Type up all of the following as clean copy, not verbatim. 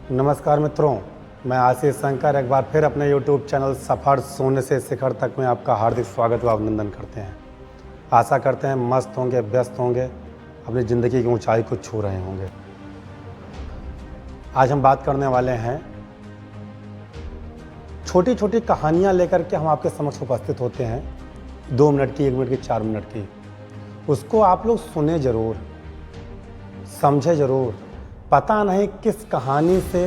नमस्कार मित्रों, मैं आशीष शंकर एक बार फिर अपने YouTube चैनल सफ़र शून्य से शिखर तक में आपका हार्दिक स्वागत व अभिनंदन करते हैं। आशा करते हैं मस्त होंगे, व्यस्त होंगे, अपनी ज़िंदगी की ऊंचाई को छू रहे होंगे। आज हम बात करने वाले हैं, छोटी छोटी कहानियाँ लेकर के हम आपके समक्ष उपस्थित होते हैं, 2 मिनट की, 1 मिनट की, 4 मिनट की। उसको आप लोग सुने ज़रूर, समझे ज़रूर। पता नहीं किस कहानी से,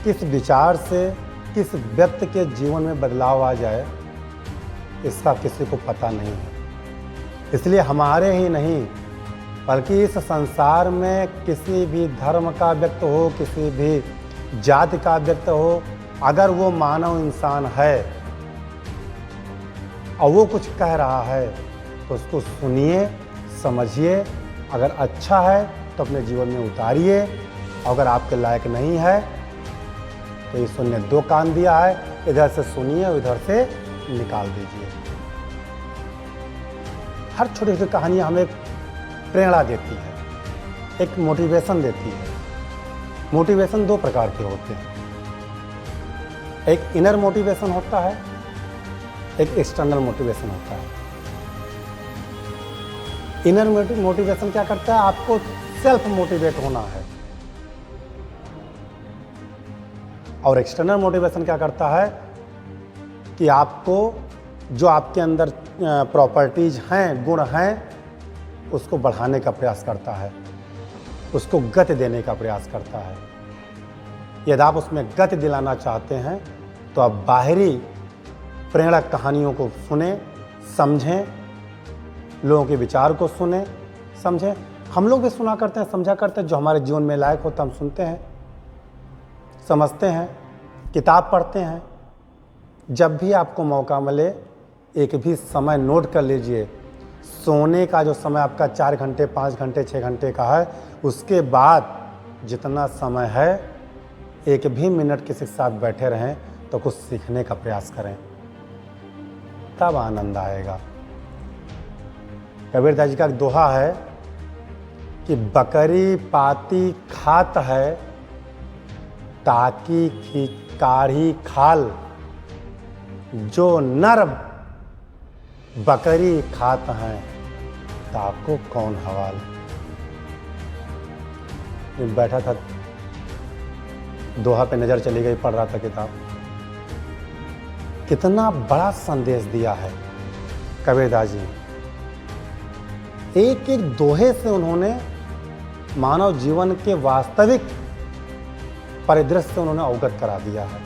किस विचार से, किस व्यक्ति के जीवन में बदलाव आ जाए, इसका किसी को पता नहीं है। इसलिए हमारे ही नहीं बल्कि इस संसार में किसी भी धर्म का व्यक्ति हो, किसी भी जाति का व्यक्ति हो, अगर वो मानव इंसान है और वो कुछ कह रहा है तो उसको सुनिए, समझिए। अगर अच्छा है तो अपने जीवन में उतारिए, अगर आपके लायक नहीं है तो ईश्वर ने 2 कान दिया है, इधर से सुनिए, उधर से निकाल दीजिए। हर छोटी छोटी कहानी हमें प्रेरणा देती है, एक मोटिवेशन देती है। मोटिवेशन 2 प्रकार के होते हैं, एक इनर मोटिवेशन होता है, एक एक्सटर्नल मोटिवेशन होता है। इनर मोटिवेशन क्या करता है? आपको सेल्फ मोटिवेट होना है। और एक्सटर्नल मोटिवेशन क्या करता है कि आपको जो आपके अंदर प्रॉपर्टीज हैं, गुण हैं, उसको बढ़ाने का प्रयास करता है, उसको गति देने का प्रयास करता है। यदि आप उसमें गति दिलाना चाहते हैं तो आप बाहरी प्रेरक कहानियों को सुने, समझें, लोगों के विचार को सुने, समझें। हम लोग भी सुना करते हैं, समझा करते हैं। जो हमारे जीवन में लायक होता हम सुनते हैं, समझते हैं, किताब पढ़ते हैं। जब भी आपको मौका मिले, एक भी समय नोट कर लीजिए। सोने का जो समय आपका 4 घंटे, 5 घंटे, 6 घंटे का है, उसके बाद जितना समय है, एक भी मिनट किसी के साथ बैठे रहें तो कुछ सीखने का प्रयास करें, तब आनंद आएगा। कबीरदास जी का एक दोहा है कि बकरी पाती खात है, टाकी काढ़ी खाल, जो नर बकरी खात हैं, ताको कौन हवाल। बैठा था, दोहा पे नजर चली गई, पढ़ रहा था किताब। कितना बड़ा संदेश दिया है कबीरदास जी। एक एक दोहे से उन्होंने मानव जीवन के वास्तविक परिदृश्य से उन्होंने अवगत करा दिया है।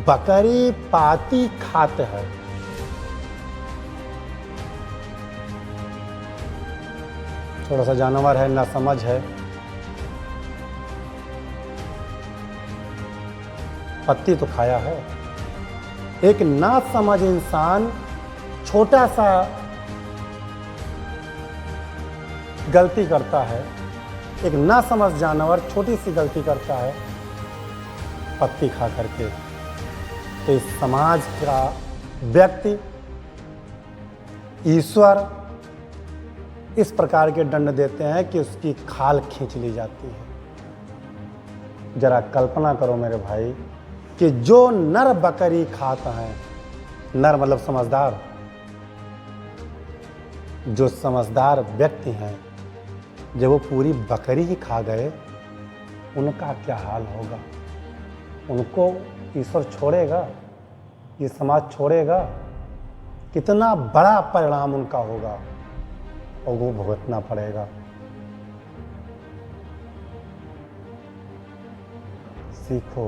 बकरी पाती खाते है, थोड़ा सा जानवर है, ना समझ है, पत्ती तो खाया है। एक ना समझ इंसान छोटा सा गलती करता है, एक ना समझ जानवर छोटी सी गलती करता है पत्ती खा करके, तो इस समाज का व्यक्ति, ईश्वर इस प्रकार के दंड देते हैं कि उसकी खाल खींच ली जाती है। जरा कल्पना करो मेरे भाई कि जो नर बकरी खाता है, नर मतलब समझदार, जो समझदार व्यक्ति हैं, जब वो पूरी बकरी ही खा गए, उनका क्या हाल होगा? उनको ईश्वर छोड़ेगा? ये समाज छोड़ेगा? कितना बड़ा परिणाम उनका होगा और वो भुगतना पड़ेगा। सीखो,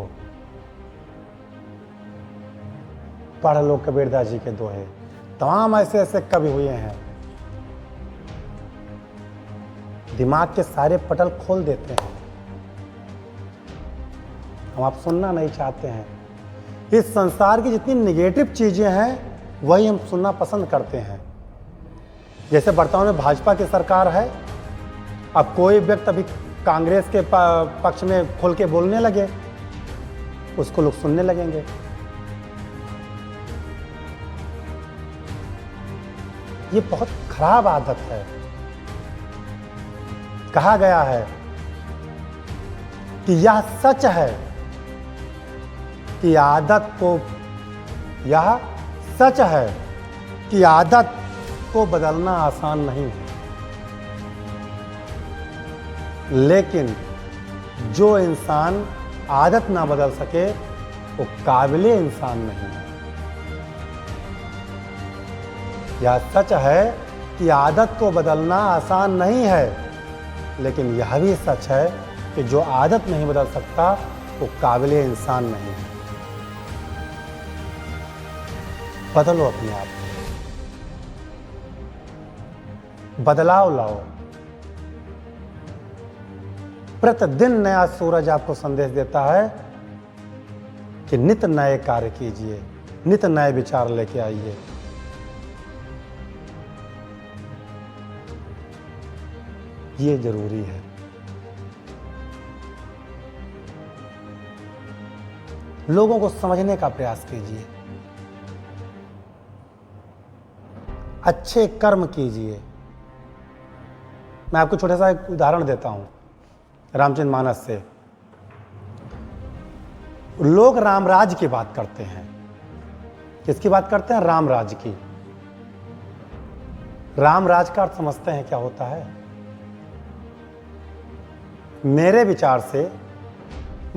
पढ़ लो कबीरदास जी के दोहे। तमाम ऐसे ऐसे कवि हुए हैं, दिमाग के सारे पटल खोल देते हैं। हम आप सुनना नहीं चाहते हैं। इस संसार की जितनी निगेटिव चीजें हैं, वही हम सुनना पसंद करते हैं। जैसे वर्तमान में भाजपा की सरकार है, अब कोई व्यक्ति अभी कांग्रेस के पक्ष में खोल के बोलने लगे, उसको लोग सुनने लगेंगे। ये बहुत खराब आदत है। कहा गया है कि यह सच है कि यह सच है कि आदत को बदलना आसान नहीं है, लेकिन जो इंसान आदत ना बदल सके वो काबिले इंसान नहीं है। यह सच है कि आदत को बदलना आसान नहीं है, लेकिन यह भी सच है कि जो आदत नहीं बदल सकता वो काबिले इंसान नहीं है। बदलो अपने आप को, बदलाव लाओ। प्रतिदिन नया सूरज आपको संदेश देता है कि नित नए कार्य कीजिए, नित नए विचार लेके आइए। ये जरूरी है। लोगों को समझने का प्रयास कीजिए, अच्छे कर्म कीजिए। मैं आपको छोटा सा एक उदाहरण देता हूं रामचरितमानस से। लोग रामराज की बात करते हैं। किसकी बात करते हैं? रामराज की। रामराज का अर्थ समझते हैं क्या होता है? मेरे विचार से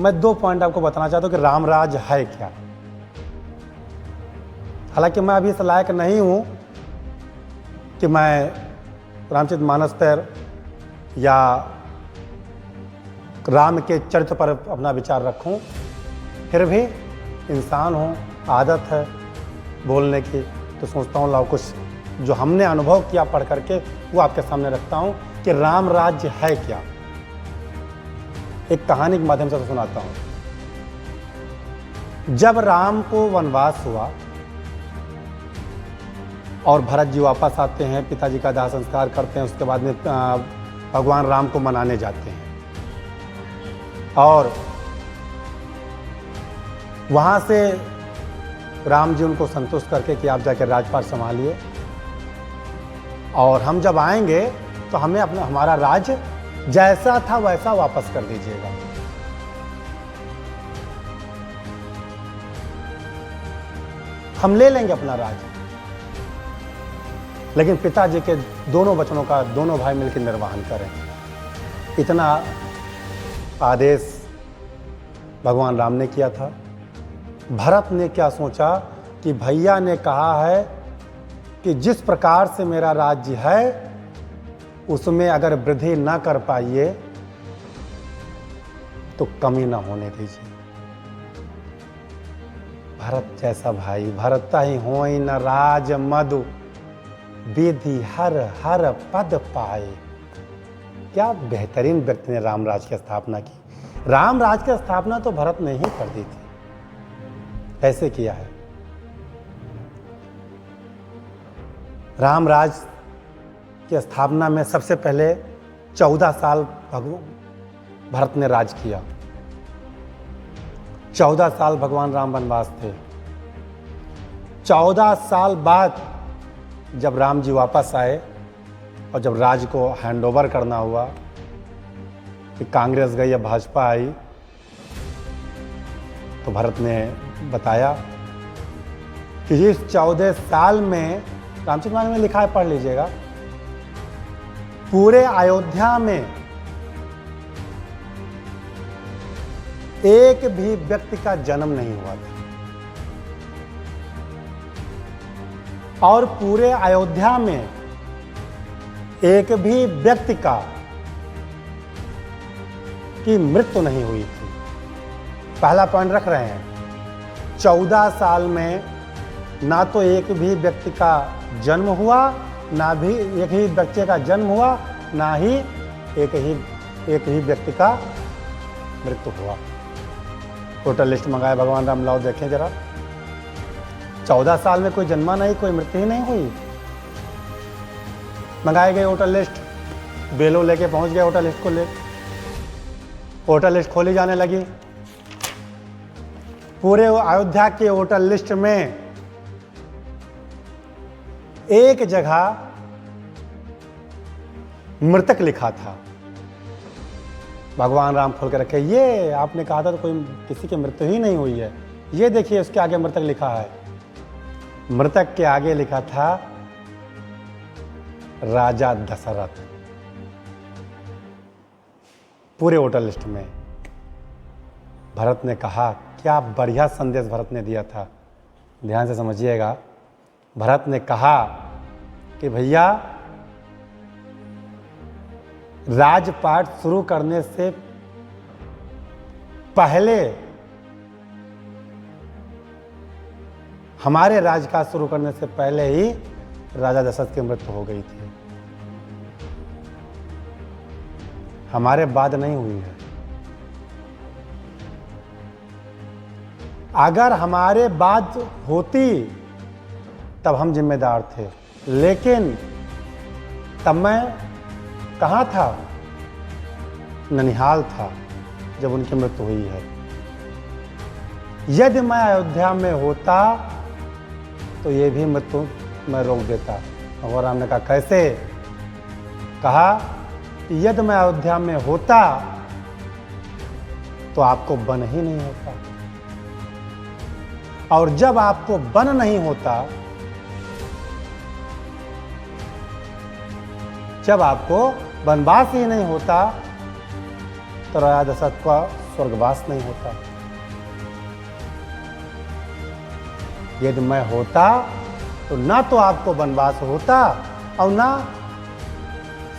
मैं 2 पॉइंट आपको बताना चाहता हूं कि रामराज है क्या। हालांकि मैं अभी इस लायक नहीं हूं कि मैं रामचरितमानस पर या राम के चरित्र पर अपना विचार रखूं, फिर भी इंसान हूं, आदत है बोलने की, तो सोचता हूं लाओ कुछ जो हमने अनुभव किया पढ़ करके वो आपके सामने रखता हूं कि राम राज्य है क्या। एक कहानी के माध्यम से सुनाता हूं। जब राम को वनवास हुआ और भरत जी वापस आते हैं, पिताजी का दाह संस्कार करते हैं, उसके बाद में भगवान राम को मनाने जाते हैं और वहां से राम जी उनको संतुष्ट करके कि आप जाकर राजपाट संभालिए और हम जब आएंगे तो हमें हमारा राज्य जैसा था वैसा वापस कर दीजिएगा। हम ले लेंगे अपना राज्य, लेकिन पिताजी के दोनों वचनों का दोनों भाई मिलकर निर्वहन करें। इतना आदेश भगवान राम ने किया था। भरत ने क्या सोचा कि भैया ने कहा है कि जिस प्रकार से मेरा राज्य है उसमें अगर वृद्धि ना कर पाइए तो कमी ना होने दीजिए। भरत जैसा भाई भरता ही होई न राज मधु विधि हर हर पद पाए। क्या बेहतरीन व्यक्ति ने रामराज की स्थापना की। रामराज की स्थापना तो भरत ने ही कर दी थी। कैसे किया है? रामराज की स्थापना में सबसे पहले 14 साल भरत ने राज किया। 14 साल भगवान राम वनवास थे। 14 साल बाद जब राम जी वापस आए और जब राज को हैंडओवर करना हुआ कि कांग्रेस गई या भाजपा आई, तो भरत ने बताया कि इस 14 साल में, रामचरितमानस में लिखा है, पढ़ लीजिएगा, पूरे अयोध्या में एक भी व्यक्ति का जन्म नहीं हुआ था और पूरे अयोध्या में एक भी व्यक्ति की मृत्यु नहीं हुई थी। पहला पॉइंट रख रहे हैं, 14 साल में ना तो एक भी व्यक्ति का जन्म हुआ, ना भी एक ही बच्चे का जन्म हुआ, ना ही एक ही व्यक्ति का मृत्यु हुआ। टोटल लिस्ट मंगाए भगवान राम, लाओ देखें जरा। 14 साल में कोई जन्मा नहीं, कोई मृत्यु ही नहीं हुई। मंगाए गए वोटर लिस्ट, बेलो लेके पहुंच गए वोटर लिस्ट को ले। वोटर लिस्ट खोली जाने लगी। पूरे अयोध्या के वोटर लिस्ट में एक जगह मृतक लिखा था भगवान राम खोल के रखे, ये आपने कहा था तो कोई किसी की मृत्यु ही नहीं हुई है, ये देखिए उसके आगे मृतक लिखा है। मृतक के आगे लिखा था राजा दशरथ, पूरे वोटर लिस्ट में। भरत ने कहा, क्या बढ़िया संदेश भरत ने दिया था, ध्यान से समझिएगा। भरत ने कहा कि भैया राजपाट शुरू करने से पहले, हमारे राजकाज शुरू करने से पहले ही राजा दशरथ की मृत्यु हो गई थी, हमारे बाद नहीं हुई है। अगर हमारे बाद होती तब हम जिम्मेदार थे, लेकिन तब मैं कहाँ था? ननिहाल था जब उनकी मृत्यु हुई है। यदि मैं अयोध्या में होता तो ये भी मृत्यु मैं रोक देता। भगवान राम ने कहा, कैसे? कहा, यदि मैं अयोध्या में होता तो आपको वन ही नहीं होता, और जब आपको वन नहीं होता, जब आपको वनवास ही नहीं होता, तो राजा दशरथ का स्वर्गवास नहीं होता। यदि मैं होता तो ना तो आपको वनवास होता और ना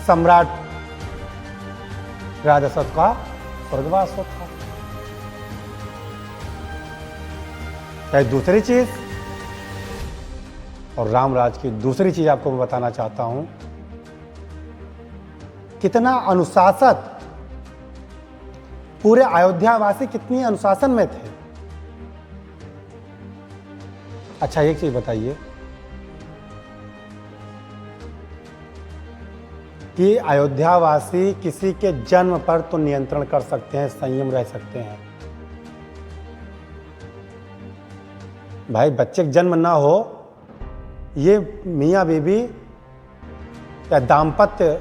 सम्राट राजा दशरथ का स्वर्गवास होता। दूसरी चीज, और रामराज की दूसरी चीज आपको मैं बताना चाहता हूं, कितना अनुशासन, पूरे अयोध्यावासी कितनी अनुशासन में थे। अच्छा, एक चीज बताइए कि अयोध्यावासी किसी के जन्म पर तो नियंत्रण कर सकते हैं, संयम रह सकते हैं। भाई, बच्चे का जन्म ना हो, ये मियाँ बीवी या दाम्पत्य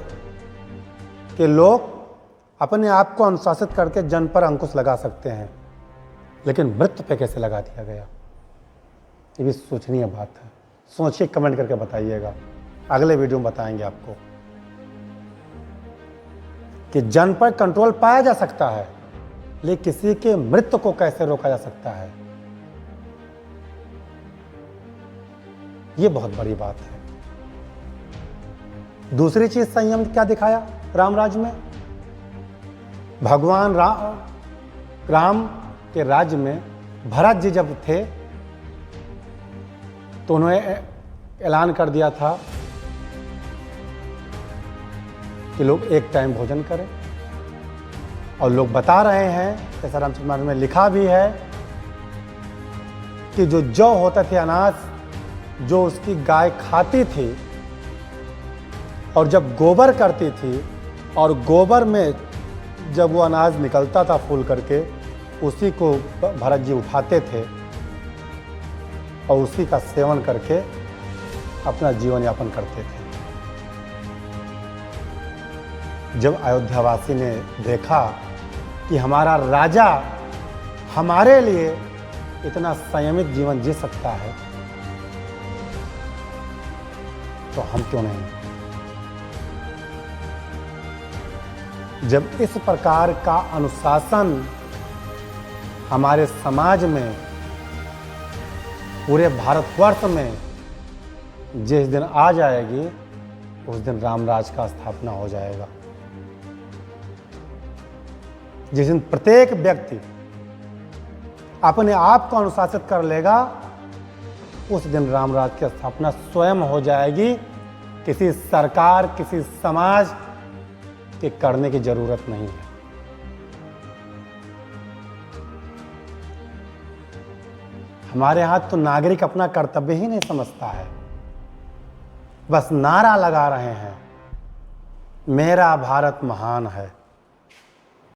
के लोग अपने आप को अनुशासित करके जन्म पर अंकुश लगा सकते हैं, लेकिन मृत्यु पे कैसे लगा दिया गया, ये भी सोचनीय बात है। सोचिए, कमेंट करके बताइएगा, अगले वीडियो में बताएंगे आपको कि जन्म पर कंट्रोल पाया जा सकता है, लेकिन किसी के मृत्यु को कैसे रोका जा सकता है, ये बहुत बड़ी बात है। दूसरी चीज, संयम क्या दिखाया रामराज में? भगवान राम के राज्य में भरत जी जब थे तो उन्होंने ऐलान कर दिया था कि लोग एक टाइम भोजन करें, और लोग बता रहे हैं, जैसा रामचरितमानस में लिखा भी है, कि जो जौ होता थे, अनाज जो उसकी गाय खाती थी, और जब गोबर करती थी, और गोबर में जब वो अनाज निकलता था फूल करके, उसी को भरत जी उठाते थे और उसी का सेवन करके अपना जीवन यापन करते थे। जब अयोध्यावासी ने देखा कि हमारा राजा हमारे लिए इतना संयमित जीवन जी सकता है, तो हम क्यों नहीं? जब इस प्रकार का अनुशासन हमारे समाज में, पूरे भारतवर्ष में जिस दिन आ जाएगी, उस दिन रामराज का स्थापना हो जाएगा। जिस दिन प्रत्येक व्यक्ति अपने आप को अनुशासित कर लेगा, उस दिन रामराज की स्थापना स्वयं हो जाएगी। किसी सरकार, किसी समाज के करने की जरूरत नहीं है। हमारे यहाँ तो नागरिक अपना कर्तव्य ही नहीं समझता है, बस नारा लगा रहे हैं, मेरा भारत महान है।